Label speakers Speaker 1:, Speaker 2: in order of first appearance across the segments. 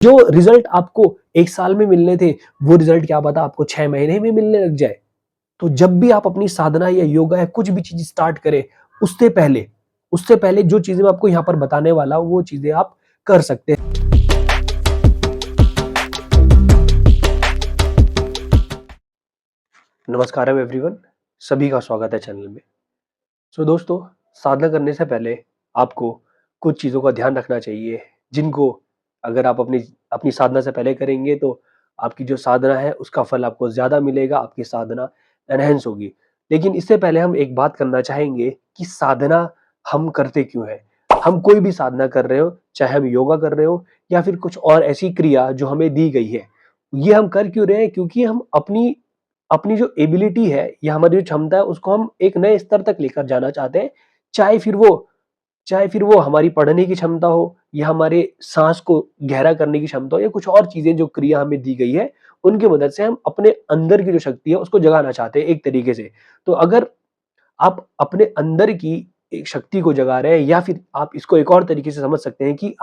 Speaker 1: जो रिजल्ट आपको 1 साल में मिलने थे, वो रिजल्ट क्या पता आपको 6 महीने में मिलने लग जाए। तो जब भी आप अपनी साधना या योगा या कुछ भी चीज़ स्टार्ट करें, उससे पहले जो चीज़ें मैं आपको यहाँ पर बताने वाला हूँ, वो चीज़ें आप कर सकते हैं। नमस्कारम एवरीवन, सभी का स्वागत है चैनल में। दोस्तों, साधना करने से पहले आपको कुछ चीज़ों का ध्यान रखना चाहिए, जिनको अगर आप अपनी अपनी साधना से पहले करेंगे तो आपकी जो साधना है उसका फल आपको ज़्यादा मिलेगा, आपकी साधना एनहांस होगी। लेकिन इससे पहले हम एक बात करना चाहेंगे कि साधना हम करते क्यों हैं? हम कोई भी साधना कर रहे हो, चाहे हम योगा कर रहे हो या फिर कुछ और ऐसी क्रिया जो हमें दी गई है, ये हम कर क्यों रहे हैं? क्योंकि हम अपनी अपनी जो एबिलिटी है या हमारी जो क्षमता है उसको हम एक नए स्तर तक लेकर जाना चाहते हैं। चाहे फिर वो चाहे फिर वो हमारी पढ़ने की क्षमता हो या हमारे साँस को गहरा करने की क्षमता हो या कुछ और चीज़ें जो क्रिया हमें दी गई है, उनकी मदद से हम अपने अंदर की जो शक्ति है उसको जगाना चाहते हैं एक तरीके से। तो अगर आप अपने अंदर की एक शक्ति को जगा रहे हैं या फिर आप इसको एक और तरीके से समझ सकते हैं कि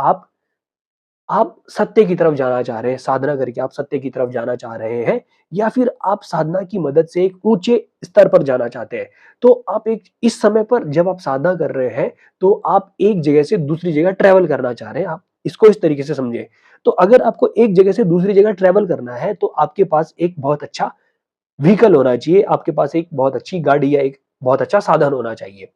Speaker 1: आप सत्य की तरफ जाना चाह रहे हैं, साधना करके आप सत्य की तरफ जाना चाह रहे हैं या फिर आप साधना की मदद से एक ऊँचे स्तर पर जाना चाहते हैं। तो आप एक इस समय पर जब आप साधना कर रहे हैं, तो आप एक जगह से दूसरी जगह ट्रैवल करना चाह रहे हैं, आप इसको इस तरीके से समझें। तो अगर आपको एक जगह से दूसरी जगह ट्रैवल करना है, तो आपके पास एक बहुत अच्छा व्हीकल होना चाहिए, आपके पास एक बहुत अच्छी गाड़ी या एक बहुत अच्छा साधन होना चाहिए।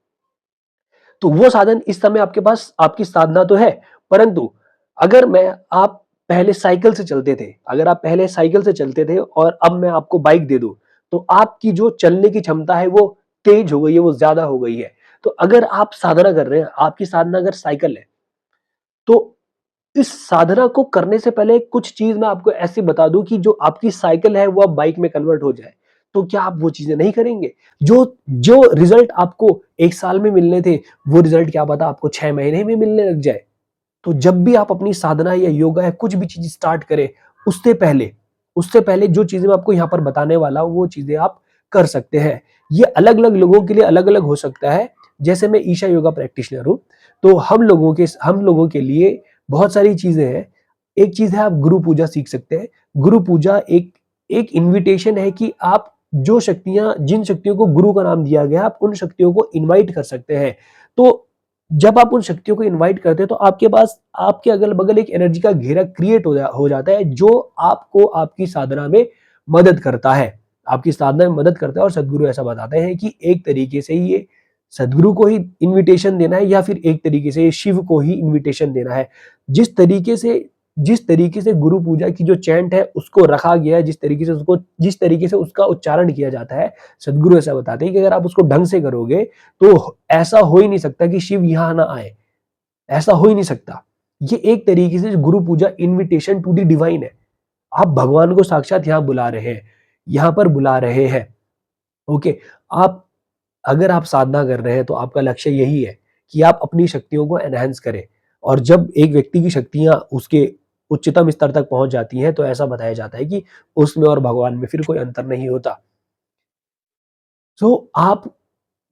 Speaker 1: तो वो साधन इस समय आपके पास आपकी साधना तो है, परंतु अगर मैं आप पहले साइकिल से चलते थे, अगर आप पहले साइकिल से चलते थे और अब मैं आपको बाइक दे दूँ, तो आपकी जो चलने की क्षमता है वो तेज हो गई है, वो ज़्यादा हो गई है। तो अगर आप साधना कर रहे हैं, आपकी साधना अगर साइकिल है, तो इस साधना को करने से पहले कुछ चीज़ मैं आपको ऐसी बता दूँ कि जो आपकी साइकिल है वो अब बाइक में कन्वर्ट हो जाए। तो क्या आप वो चीज़ें नहीं करेंगे? जो जो रिज़ल्ट आपको 1 साल में मिलने थे, वो रिज़ल्ट क्या पता आपको 6 महीने में मिलने लग जाए। तो जब भी आप अपनी साधना या योगा या कुछ भी चीज़ स्टार्ट करें, उससे पहले जो चीज़ें मैं आपको यहाँ पर बताने वाला हूँ, वो चीज़ें आप कर सकते हैं। ये अलग-अलग लोगों के लिए अलग-अलग हो सकता है। जैसे मैं ईशा योगा प्रैक्टिशनर हूँ, तो हम लोगों के लिए बहुत सारी चीज़ें हैं। एक चीज़ है आप गुरु पूजा सीख सकते हैं। गुरु पूजा एक एक इन्विटेशन है कि आप जिन शक्तियों को गुरु का नाम दिया गया है, आप उन शक्तियों को इनवाइट कर सकते हैं। तो जब आप उन शक्तियों को इनवाइट करते हैं तो आपके पास आपके अगल-बगल एक एनर्जी का घेरा क्रिएट हो जाता है जो आपको आपकी साधना में मदद करता है। आपकी साधना में मदद करता है और सद्गुरु ऐसा बताते हैं कि एक तरीके से ये सद्गुरु को ही इन्विटेशन देना है या फिर एक तरीके से शिव को ही इन्विटेशन देना है। जिस तरीके से जिस तरीके से गुरु पूजा की जो चैंट है उसको रखा गया है, जिस तरीके से उसका उच्चारण किया जाता है, सद्गुरु ऐसा बताते हैं कि अगर आप उसको ढंग से करोगे तो ऐसा हो ही नहीं सकता कि शिव यहाँ ना आए, ऐसा हो ही नहीं सकता। ये एक तरीके से गुरु पूजा इन्विटेशन टू द डिवाइन है। आप भगवान को साक्षात यहाँ बुला रहे हैं, यहाँ पर बुला रहे हैं। ओके, आप अगर आप साधना कर रहे हैं तो आपका लक्ष्य यही है कि आप अपनी शक्तियों को एनहांस करें और जब एक व्यक्ति की शक्तियाँ उसके उच्चतम स्तर तक पहुँच जाती हैं, तो ऐसा बताया जाता है कि उसमें और भगवान में फिर कोई अंतर नहीं होता। आप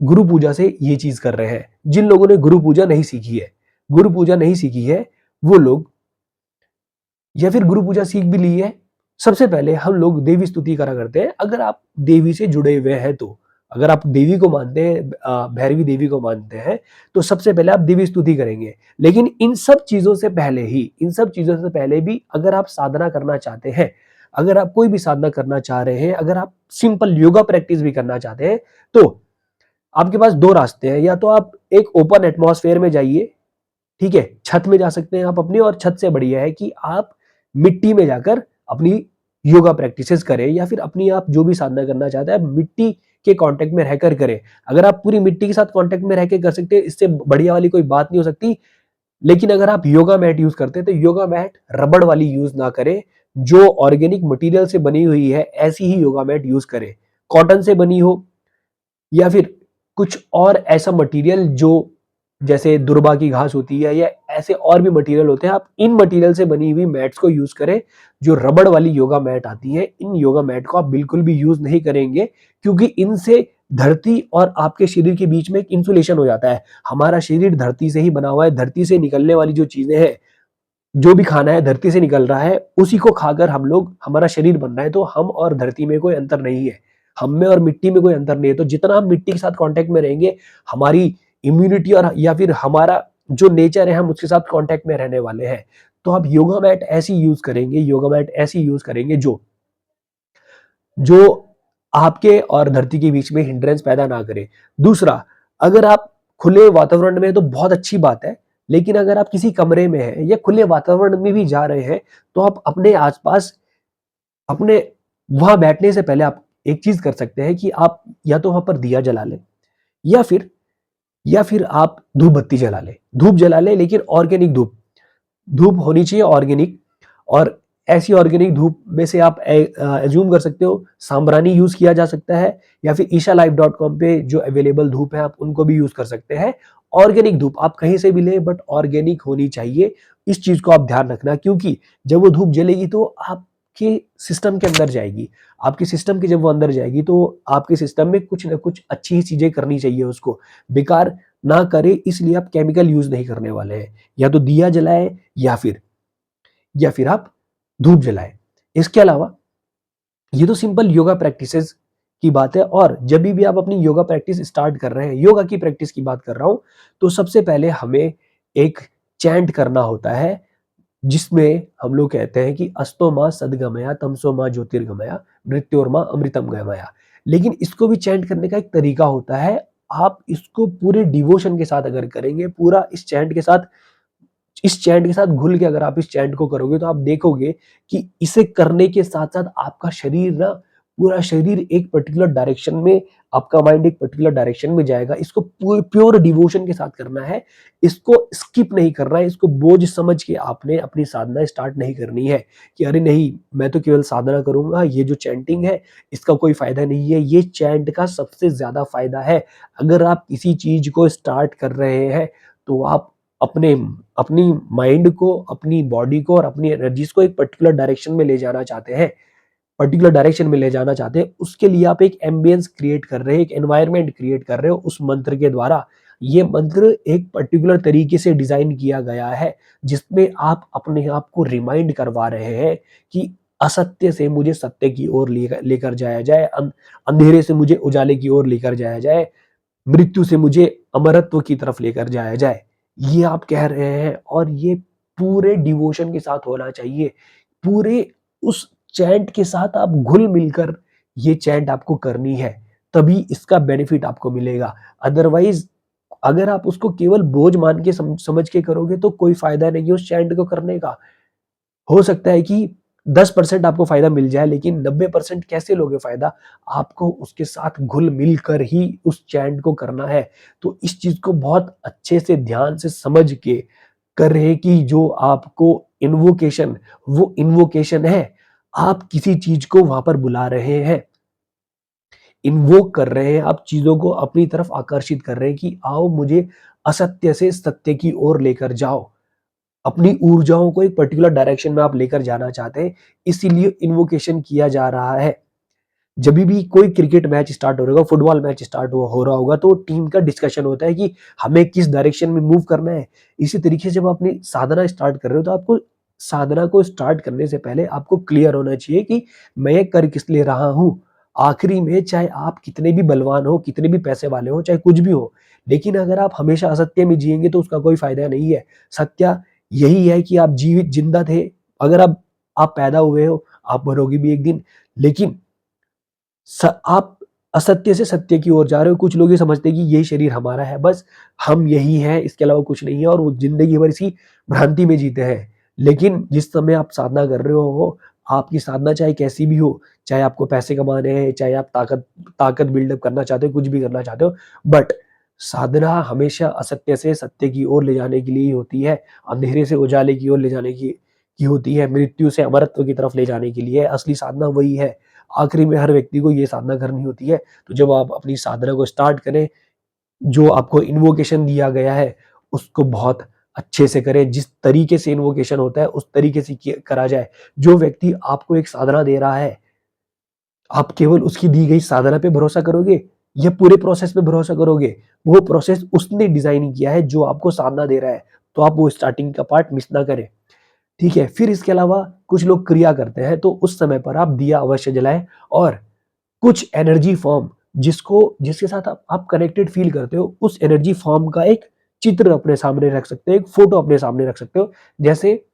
Speaker 1: गुरु पूजा से ये चीज़ कर रहे हैं। जिन लोगों ने गुरु पूजा नहीं सीखी है, वो लोग या फिर गुरु पूजा सीख भी ली है, सबसे पहले हम लोग देवी स्तुति करा करते हैं। अगर आप देवी से जुड़े हुए हैं तो, अगर आप देवी को मानते हैं भैरवी देवी को मानते हैं, तो सबसे पहले आप देवी स्तुति करेंगे। लेकिन इन सब चीज़ों से पहले भी अगर आप साधना करना चाहते हैं, अगर आप कोई भी साधना करना चाह रहे हैं, अगर आप सिंपल योगा प्रैक्टिस भी करना चाहते हैं, तो आपके पास 2 रास्ते हैं। या तो आप एक ओपन एटमॉस्फेयर में जाइए, ठीक है? छत में जा सकते हैं आप अपनी और छत से बढ़िया है कि आप मिट्टी में जाकर अपनी योगा प्रैक्टिसेस करें या फिर अपनी आप जो भी साधना करना चाहते हैं, आप मिट्टी के कॉन्टैक्ट में रहकर करें। अगर आप पूरी मिट्टी के साथ कॉन्टैक्ट में रह के कर सकते हैं, इससे बढ़िया वाली कोई बात नहीं हो सकती। लेकिन अगर आप योगा मैट यूज़ करते हैं, तो योगा मैट रबड़ वाली यूज़ ना करें, जो ऑर्गेनिक मटेरियल से बनी हुई है, ऐसी ही योगा मैट यूज़ करें। कॉटन से बनी हो या फिर कुछ और ऐसा मटेरियल जो जैसे दुर्बा की घास होती है या ऐसे और भी मटेरियल होते हैं, आप इन मटेरियल से बनी हुई मैट्स को यूज़ करें। जो रबड़ वाली योगा मैट आती है, इन योगा मैट को आप बिल्कुल भी यूज़ नहीं करेंगे, क्योंकि इनसे धरती और आपके शरीर के बीच में एक इंसुलेशन हो जाता है। हमारा शरीर धरती से ही बना हुआ है, धरती से निकलने वाली जो चीज़ें हैं, जो भी खाना है धरती से निकल रहा है, उसी को खाकर हम लोग हमारा शरीर बन रहा है, तो हम और धरती में कोई अंतर नहीं है। हम में और मिट्टी में कोई अंतर नहीं है। तो जितना हम मिट्टी के साथ कांटेक्ट में रहेंगे, हमारी इम्यूनिटी और या फिर हमारा जो नेचर है, हम उसके साथ कांटेक्ट में रहने वाले हैं। तो आप योगा मैट ऐसी यूज़ करेंगे, योगा मैट ऐसी यूज़ करेंगे जो जो आपके और धरती के बीच में हिंड्रेंस पैदा ना करे। दूसरा, अगर आप खुले वातावरण में हैं तो बहुत अच्छी बात है, लेकिन अगर आप किसी कमरे में हैं या खुले वातावरण में भी जा रहे हैं, तो आप अपने आस-पास अपने वहाँ बैठने से पहले आप एक चीज़ कर सकते हैं कि आप या तो वहाँ पर दिया जला लें या फिर आप धूप बत्ती जला लें। धूप जला लें, लेकिन ऑर्गेनिक धूप। धूप होनी चाहिए ऑर्गेनिक, और ऐसी ऑर्गेनिक धूप में से आप एज्यूम कर सकते हो सांब्रानी यूज़ किया जा सकता है, या फिर ishalife.com पे जो अवेलेबल धूप है आप उनको भी यूज़ कर सकते हैं। ऑर्गेनिक धूप आप कहीं से भी लें, बट ऑर्गेनिक होनी चाहिए। इस चीज़ को आप ध्यान रखना, क्योंकि जब वो धूप जलेगी तो आपके सिस्टम के अंदर जाएगी। आपके सिस्टम के जब वो अंदर जाएगी तो आपके सिस्टम में कुछ न कुछ अच्छी ही चीज़ें करनी चाहिए उसको, बेकार ना करे, इसलिए आप केमिकल यूज़ नहीं करने वाले हैं। या तो दिया जलाएँ या फिर आप धूप जलाएँ। इसके अलावा ये तो सिंपल योगा प्रैक्टिसेज़ की बात है, और जभी भी आप अपनी योगा प्रैक्टिस स्टार्ट कर रहे हैं, योगा की प्रैक्टिस की बात कर रहा हूँ, तो सबसे पहले हमें एक चैंट करना होता है, जिसमें हम लोग कहते हैं कि अस्तो माँ सद्गमया, तमसो माँ ज्योतिर्गमया, मृत्योर्मा अमृतम गमया। लेकिन इसको भी चैंट करने का एक तरीका होता है। आप इसको पूरे डिवोशन के साथ अगर करेंगे, पूरा इस चैंट के साथ घुल के अगर आप इस चैंट को करोगे, तो आप देखोगे कि इसे करने के साथ-साथ आपका शरीर ना, पूरा शरीर एक पर्टिकुलर डायरेक्शन में, आपका माइंड एक पर्टिकुलर डायरेक्शन में जाएगा। इसको प्योर डिवोशन के साथ करना है। इसको स्किप नहीं करना है। इसको बोझ समझ के आपने अपनी साधना स्टार्ट नहीं करनी है कि अरे नहीं, मैं तो केवल साधना करूँगा, ये जो चैंटिंग है इसका कोई फ़ायदा नहीं है। ये चैंट का सबसे ज़्यादा फ़ायदा है। अगर आप किसी चीज़ को स्टार्ट कर रहे हैं, तो आप अपने अपनी माइंड को, अपनी बॉडी को और अपनी एनर्जीज़ को एक पर्टिकुलर डायरेक्शन में ले जाना चाहते हैं, उसके लिए आप एक एम्बियंस क्रिएट कर रहे हैं, एक एनवायरनमेंट क्रिएट कर रहे हो उस मंत्र के द्वारा। ये मंत्र एक पर्टिकुलर तरीके से डिज़ाइन किया गया है, जिसमें आप अपने आप को रिमाइंड करवा रहे हैं कि असत्य से मुझे सत्य की ओर लेकर जाया जाए, अंधेरे से मुझे उजाले की ओर लेकर जाया जाए, मृत्यु से मुझे अमरत्व की तरफ लेकर जाया जाए। ये आप कह रहे हैं, और ये पूरे डिवोशन के साथ होना चाहिए। पूरे उस चैंट के साथ आप घुल-मिल कर ये चैंट आपको करनी है, तभी इसका बेनिफिट आपको मिलेगा। अदरवाइज़ अगर आप उसको केवल बोझ मान के समझ के करोगे, तो कोई फ़ायदा नहीं है उस चैंट को करने का। हो सकता है कि 10% आपको फ़ायदा मिल जाए, लेकिन 90% कैसे लोगे फ़ायदा? आपको उसके साथ घुल-मिल कर ही उस चैंट को करना है। तो इस चीज़ को बहुत अच्छे से ध्यान से समझ के करें कि जो आपको वो इन्वोकेशन है। आप किसी चीज़ को वहाँ पर बुला रहे हैं, इन्वोक कर रहे हैं, आप चीज़ों को अपनी तरफ आकर्षित कर रहे हैं कि आओ मुझे असत्य से सत्य की ओर लेकर जाओ। अपनी ऊर्जाओं को एक पर्टिकुलर डायरेक्शन में आप लेकर जाना चाहते हैं, इसीलिए इन्वोकेशन किया जा रहा है। जभी भी कोई क्रिकेट मैच स्टार्ट हो रहा होगा, फुटबॉल मैच स्टार्ट हो रहा होगा, तो टीम का डिस्कशन होता है कि हमें किस डायरेक्शन में मूव करना है। इसी तरीके से जब आप अपनी साधना स्टार्ट कर रहे हो, तो आपको साधना को स्टार्ट करने से पहले आपको क्लियर होना चाहिए कि मैं ये कर किस लिए रहा हूँ। आखिरी में चाहे आप कितने भी बलवान हो, कितने भी पैसे वाले हो, चाहे कुछ भी हो, लेकिन अगर आप हमेशा असत्य में जिएँगे तो उसका कोई फ़ायदा नहीं है। सत्य यही है कि आप जीवित ज़िंदा थे, अगर आप पैदा हुए हो, आप मरोगे भी एक दिन, लेकिन आप असत्य से सत्य की ओर जा रहे हो। कुछ लोग ये समझते हैं कि यही शरीर हमारा है, बस हम यही हैं, इसके अलावा कुछ नहीं है, और वो ज़िंदगी भर इसी भ्रांति में जीते हैं। लेकिन जिस समय आप साधना कर रहे हो, आपकी साधना चाहे कैसी भी हो, चाहे आपको पैसे कमाने हैं, चाहे आप ताकत बिल्डअप करना चाहते हो, कुछ भी करना चाहते हो, बट साधना हमेशा असत्य से सत्य की ओर ले जाने के लिए ही होती है, अंधेरे से उजाले की ओर ले जाने की होती है, मृत्यु से अमरत्व की तरफ ले जाने के लिए। असली साधना वही है। आखिरी में हर व्यक्ति को ये साधना करनी होती है। तो जब आप अपनी साधना को स्टार्ट करें, जो आपको इन्वोकेशन दिया गया है, उसको बहुत अच्छे से करें। जिस तरीके से इन्वोकेशन होता है, उस तरीके से करा जाए। जो व्यक्ति आपको एक साधना दे रहा है, आप केवल उसकी दी गई साधना पे भरोसा करोगे या पूरे प्रोसेस पे भरोसा करोगे? वो प्रोसेस उसने डिज़ाइन किया है जो आपको साधना दे रहा है। तो आप वो स्टार्टिंग का पार्ट मिस ना करें। ठीक है। फिर इसके अलावा कुछ लोग क्रिया करते हैं, तो उस समय पर आप दिया अवश्य जलाएँ और कुछ एनर्जी फॉर्म जिसके साथ आप कनेक्टेड फ़ील करते हो, उस एनर्जी फॉर्म का एक चित्र अपने सामने रख सकते हो, एक फ़ोटो अपने सामने रख सकते हो। जैसे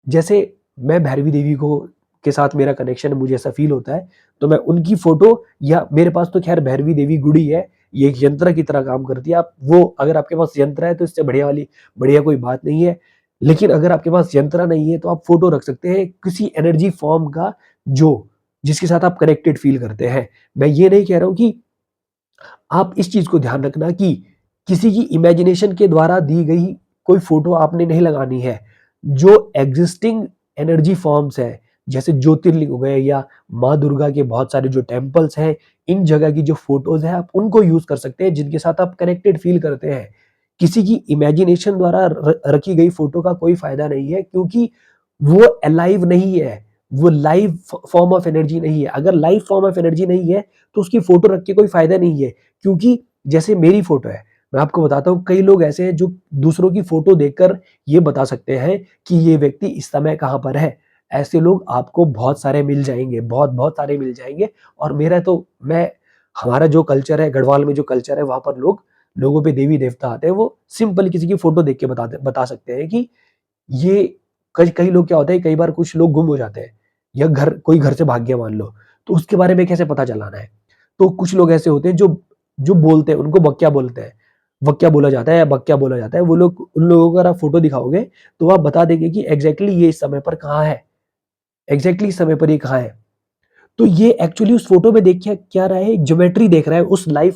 Speaker 1: जैसे मैं भैरवी देवी को के साथ मेरा कनेक्शन मुझे ऐसा फ़ील होता है, तो मैं उनकी फ़ोटो या मेरे पास तो ख़ैर भैरवी देवी गुड़ी है, ये एक यंत्र की तरह काम करती है। आप वो अगर आपके पास यंत्र है तो इससे बढ़िया कोई बात नहीं है। लेकिन अगर आपके पास यंत्र नहीं है तो आप फ़ोटो रख सकते हैं किसी एनर्जी फ़ॉर्म का जिसके साथ आप कनेक्टेड फ़ील करते हैं। मैं ये नहीं कह रहा हूँ कि आप इस चीज़ को ध्यान रखना कि किसी की इमेजिनेशन के द्वारा दी गई कोई फ़ोटो आपने नहीं लगानी है। जो एक्जिस्टिंग एनर्जी फॉर्म्स हैं, जैसे ज्योतिर्लिंग हो गए या माँ दुर्गा के बहुत सारे जो टेम्पल्स हैं, इन जगह की जो फ़ोटोज़ हैं, आप उनको यूज़ कर सकते हैं, जिनके साथ आप कनेक्टेड फ़ील करते हैं। किसी की इमेजिनेशन द्वारा रखी गई फ़ोटो का कोई फ़ायदा नहीं है, क्योंकि वो अलाइव नहीं है, वो लाइव फॉर्म ऑफ एनर्जी नहीं है। अगर लाइव फॉर्म ऑफ एनर्जी नहीं है, तो उसकी फ़ोटो रख के कोई फ़ायदा नहीं है। क्योंकि जैसे मेरी फ़ोटो है, मैं आपको बताता हूँ, कई लोग ऐसे हैं जो दूसरों की फ़ोटो देखकर ये बता सकते हैं कि ये व्यक्ति इस समय कहाँ पर है। ऐसे लोग आपको बहुत सारे मिल जाएँगे, बहुत-बहुत सारे मिल जाएँगे। और मेरा तो मैं हमारा जो कल्चर है, गढ़वाल में जो कल्चर है, वहाँ पर लोगों पे देवी-देवता आते हैं, वो सिंपल किसी की फ़ोटो देख के बता सकते हैं कि ये कई कई लोग क्या होता है, कई बार कुछ लोग गुम हो जाते हैं या कोई घर से भाग गया मान लो, तो उसके बारे में कैसे पता चलाना है? तो कुछ लोग ऐसे होते हैं जो बोलते हैं, उनको बक्या बोलते हैं। वक्या बोला जाता है या बक्या बोला जाता है। वो लोग उन लोगों को अगर आप फ़ोटो दिखाओगे, तो आप बता देंगे कि एग्ज़ैक्टली ये इस समय पर कहाँ है, एग्ज़ैक्टली इस समय पर ये कहाँ है। तो ये एक्चुअली उस फ़ोटो में देख क्या रहा है, ज्योमेट्री देख रहा है उस लाइव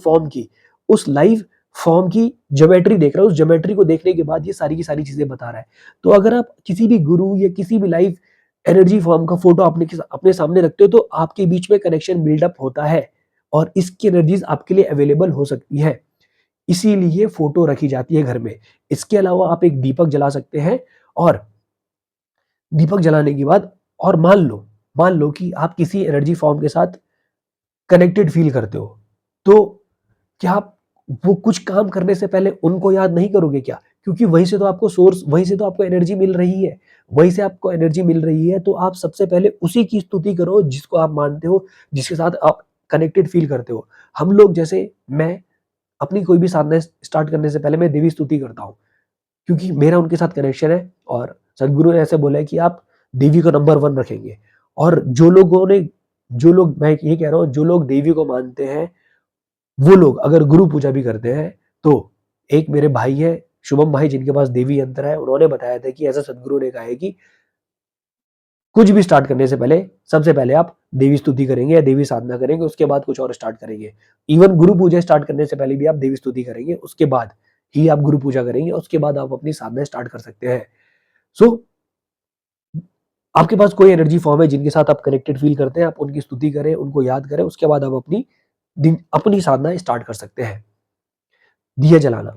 Speaker 1: फॉर्म की ज्योमेट्री देख रहा है। उस ज्योमेट्री को देखने के बाद ये सारी की सारी चीज़ें बता रहा है। तो अगर आप किसी भी गुरु या किसी भी लाइव एनर्जी फॉर्म का फ़ोटो अपने सामने रखते हो, तो आपके बीच में कनेक्शन बिल्डअप होता है और इसकी एनर्जीज़ आपके लिए अवेलेबल हो सकती है। इसीलिए फ़ोटो रखी जाती है घर में। इसके अलावा आप एक दीपक जला सकते हैं और दीपक जलाने के बाद और मान लो कि आप किसी एनर्जी फॉर्म के साथ कनेक्टेड फ़ील करते हो, तो क्या आप वो कुछ काम करने से पहले उनको याद नहीं करोगे क्या? क्योंकि वहीं से तो आपको एनर्जी मिल रही है। वहीं से आपको एनर्जी मिल रही है, तो आप सबसे पहले उसी की स्तुति करो जिसको आप मानते हो, जिसके साथ आप कनेक्टेड फ़ील करते हो। हम लोग जैसे मैं अपनी कोई भी साधना स्टार्ट करने से पहले मैं देवी स्तुति करता हूँ, क्योंकि मेरा उनके साथ कनेक्शन है और सदगुरु ने ऐसे बोला है कि आप देवी को नंबर 1 रखेंगे। और जो लोग मैं ये कह रहा हूँ, जो लोग देवी को मानते हैं, वो लोग अगर गुरु पूजा भी करते हैं, तो एक मेरे भाई हैं, शुभम भाई, जिनके पास देवी यंत्र है, उन्होंने बताया था कि ऐसा सदगुरु ने कहा है कि कुछ भी स्टार्ट करने से पहले सबसे पहले आप देवी स्तुति करेंगे या देवी साधना करेंगे, उसके बाद कुछ और स्टार्ट करेंगे। इवन गुरु पूजा स्टार्ट करने से पहले भी आप देवी स्तुति करेंगे, उसके बाद ही आप गुरु पूजा करेंगे, उसके बाद आप अपनी साधना स्टार्ट कर सकते हैं। सो आपके पास कोई एनर्जी फॉर्म है जिनके साथ आप कनेक्टेड फील करते हैं, आप उनकी स्तुति करें, उनको याद करें, उसके बाद आप अपनी साधना स्टार्ट कर सकते हैं। दिया जलाना,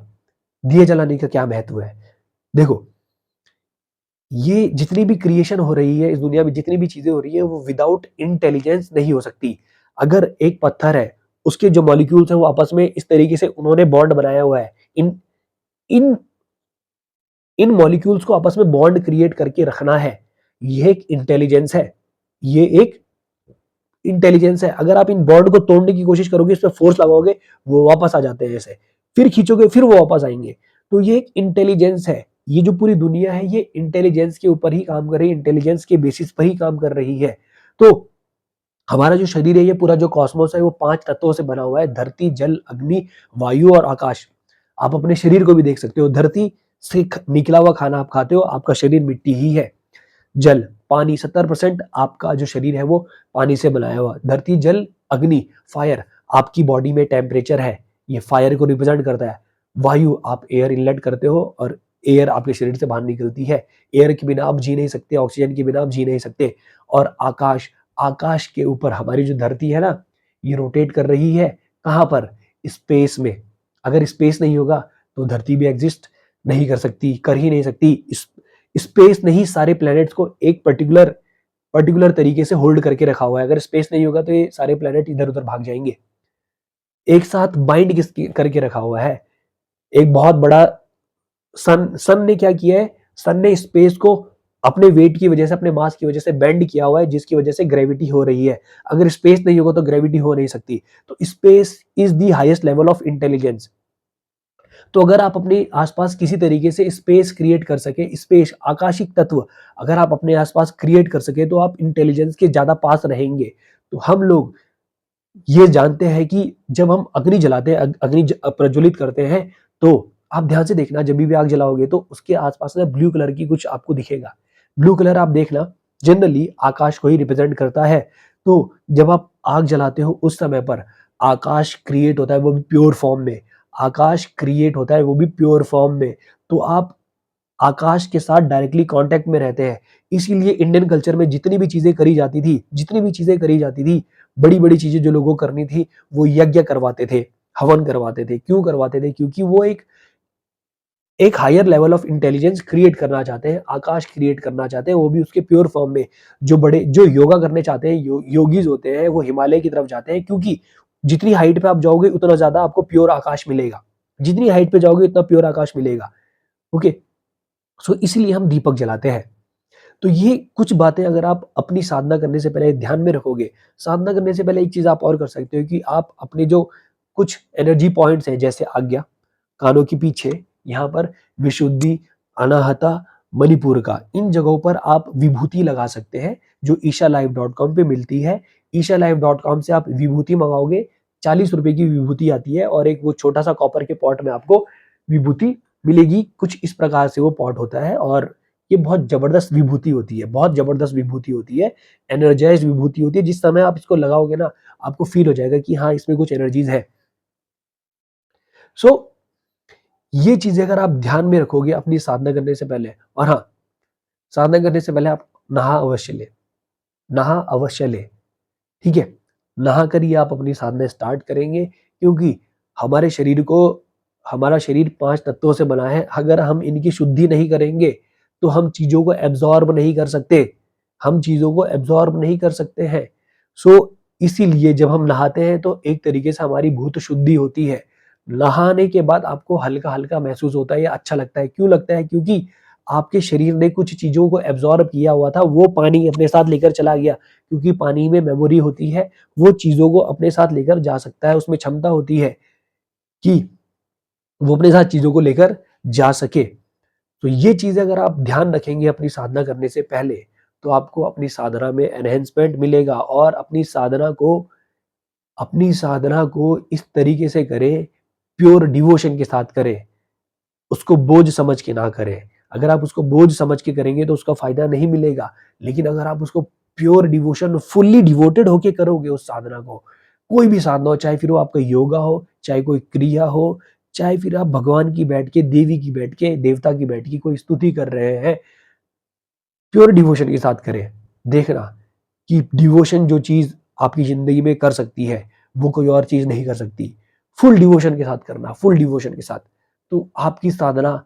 Speaker 1: दिए जलाने का क्या महत्व है? देखो, ये जितनी भी क्रिएशन हो रही है इस दुनिया में, जितनी भी चीजें हो रही है, वो विदाउट इंटेलिजेंस नहीं हो सकती। अगर एक पत्थर है, उसके जो मॉलिक्यूल्स हैं वो आपस में इस तरीके से उन्होंने बॉन्ड बनाया हुआ है, इन इन इन मॉलिक्यूल्स को आपस में बॉन्ड क्रिएट करके रखना है, ये एक इंटेलिजेंस है। ये एक इंटेलिजेंस है। अगर आप इन बॉन्ड को तोड़ने की कोशिश करोगे, इस पे फोर्स लगाओगे, वो वापस आ जाते हैं ऐसे, फिर खींचोगे फिर वो वापस आएंगे। तो ये एक इंटेलिजेंस है। ये जो पूरी दुनिया है, ये इंटेलिजेंस के ऊपर ही काम कर रही है, इंटेलिजेंस के बेसिस पर ही काम कर रही है। तो हमारा जो शरीर है, ये पूरा जो कॉस्मोस है, वो 5 तत्वों से बना हुआ है: धरती, जल, अग्नि, वायु और आकाश। आप अपने शरीर को भी देख सकते हो, धरती से निकला हुआ खाना आप खाते हो, आपका शरीर मिट्टी ही है। जल, पानी, 70% आपका जो शरीर है वो पानी से बनाया हुआ। धरती, जल, अग्नि, फायर, आपकी बॉडी में टेम्परेचर है, ये फायर को रिप्रेजेंट करता है। वायु, आप एयर इनलेट करते हो और एयर आपके शरीर से बाहर निकलती है। एयर के बिना आप जी नहीं सकते, ऑक्सीजन के बिना आप जी नहीं सकते। और आकाश, आकाश के ऊपर हमारी जो धरती है ना, ये रोटेट कर रही है। कहाँ पर? स्पेस में। अगर स्पेस नहीं होगा तो धरती भी एग्जिस्ट नहीं कर सकती, कर ही नहीं सकती। स्पेस ने ही सारे प्लैनेट्स को एक पर्टिकुलर तरीके से होल्ड करके रखा हुआ है। अगर स्पेस नहीं होगा तो ये सारे प्लैनेट इधर-उधर भाग जाएंगे। एक साथ बाइंड करके रखा हुआ है। एक बहुत बड़ा सन सन ने क्या किया है? सन ने स्पेस को अपने वेट की वजह से, अपने मास की वजह से बेंड किया हुआ है, जिसकी वजह से ग्रेविटी हो रही है। अगर स्पेस नहीं होगा तो ग्रेविटी हो नहीं सकती। तो space is the highest level of intelligence. तो अगर आप अपने आसपास किसी तरीके से स्पेस क्रिएट कर सके, स्पेस आकाशिक तत्व अगर आप अपने आसपास क्रिएट कर सके, तो आप इंटेलिजेंस के ज्यादा पास रहेंगे। तो हम लोग ये जानते हैं कि जब हम अग्नि जलाते हैं, प्रज्वलित करते हैं, तो आप ध्यान से देखना, जब भी आग जलाओगे तो उसके आसपास ना ब्लू कलर की कुछ आपको दिखेगा। ब्लू कलर आप देखना जनरली आकाश को ही रिप्रेजेंट करता है। तो जब आप आग जलाते हो उस समय पर आकाश क्रिएट होता है, वो भी प्योर फॉर्म में। आकाश क्रिएट होता है वो भी प्योर फॉर्म में। तो आप आकाश के साथ डायरेक्टली कांटेक्ट में रहते हैं। इसीलिए इंडियन कल्चर में जितनी भी चीजें करी जाती थी, बड़ी-बड़ी चीजें जो लोगों को करनी थी, वो यज्ञ करवाते थे, हवन करवाते थे। क्यों करवाते थे? क्योंकि वो एक एक higher level of intelligence create करना चाहते हैं, आकाश क्रिएट करना चाहते हैं, वो भी उसके प्योर फॉर्म में। जो योगा करने चाहते हैं, योगीज होते हैं, वो हिमालय की तरफ जाते हैं, क्योंकि जितनी हाइट पे आप जाओगे उतना ज्यादा आपको प्योर आकाश मिलेगा। जितनी हाइट पे जाओगे उतना प्योर आकाश मिलेगा। ओके, सो इसीलिए हम दीपक जलाते हैं। तो ये कुछ बातें अगर आप अपनी साधना करने से पहले ध्यान में रखोगे, साधना करने से पहले एक चीज आप और कर सकते हो कि आप अपने जो कुछ एनर्जी पॉइंट्स हैं, जैसे आज्ञा, कानों के पीछे, यहाँ पर विशुद्धि, अनाहता, मणिपुर का, इन जगहों पर आप विभूति लगा सकते हैं, जो ईशालाइव.com पे मिलती है। ईशालाइव.com से आप विभूति मंगाओगे, 40 रुपए की विभूति आती है, और एक वो छोटा सा कॉपर के पॉट में आपको विभूति मिलेगी। कुछ इस प्रकार से वो पॉट होता है, और ये बहुत जबरदस्त विभूति होती है, बहुत जबरदस्त विभूति होती है, एनर्जाइज विभूति होती है। जिस समय आप इसको लगाओगे ना, आपको फील हो जाएगा कि हाँ, इसमें कुछ एनर्जीज है। सो ये चीजें अगर आप ध्यान में रखोगे अपनी साधना करने से पहले, और हाँ, साधना करने से पहले आप नहा अवश्य ले, ठीक है? नहा कर ही आप अपनी साधना स्टार्ट करेंगे, क्योंकि हमारे शरीर को हमारा शरीर 5 तत्वों से बना है। अगर हम इनकी शुद्धि नहीं करेंगे, तो हम चीज़ों को एब्ज़ॉर्ब नहीं कर सकते। हम चीज़ों को एब्ज़ॉर्ब नहीं कर सकते हैं। सो इसीलिए जब हम नहाते हैं तो एक तरीके से हमारी भूत शुद्धि होती है। नहाने के बाद आपको हल्का-हल्का महसूस होता है या अच्छा लगता है। क्यों लगता है? क्योंकि आपके शरीर ने कुछ चीज़ों को एब्ज़ॉर्ब किया हुआ था, वो पानी अपने साथ लेकर चला गया। क्योंकि पानी में मेमोरी होती है, वो चीज़ों को अपने साथ लेकर जा सकता है, उसमें क्षमता होती है कि वो अपने साथ चीज़ों को लेकर जा सके। तो ये चीज़ें अगर आप ध्यान रखेंगे अपनी साधना करने से पहले, तो आपको अपनी साधना में एनहांसमेंट मिलेगा, और अपनी साधना को इस तरीके से करें, प्योर डिवोशन के साथ करें, उसको बोझ समझ के ना करें। अगर आप उसको बोझ समझ के करेंगे तो उसका फ़ायदा नहीं मिलेगा। लेकिन अगर आप उसको प्योर डिवोशन, फुल्ली डिवोटेड होके करोगे उस साधना को, कोई भी साधना हो, चाहे फिर वो आपका योगा हो, चाहे कोई क्रिया हो, चाहे फिर आप भगवान की बैठ के, देवी की बैठ के, देवता की बैठ के कोई स्तुति कर रहे हैं, प्योर डिवोशन के साथ करें। देखना कि डिवोशन जो चीज़ आपकी ज़िंदगी में कर सकती है, वो कोई और चीज़ नहीं कर सकती। फुल डिवोशन के साथ करना, फुल डिवोशन के साथ। तो आपकी साधना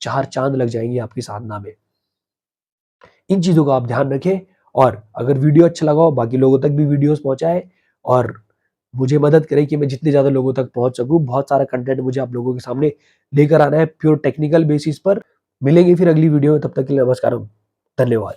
Speaker 1: 4 चाँद लग जाएँगे आपकी साधना में। इन चीज़ों का आप ध्यान रखें, और अगर वीडियो अच्छा लगा हो, बाकी लोगों तक भी वीडियोज़ पहुँचाएँ, और मुझे मदद करें कि मैं जितने ज़्यादा लोगों तक पहुँच सकूँ। बहुत सारा कंटेंट मुझे आप लोगों के सामने लेकर आना है, प्योर टेक्निकल बेसिस पर। मिलेंगे फिर अगली वीडियो में, तब तक के लिए नमस्कारम। धन्यवाद।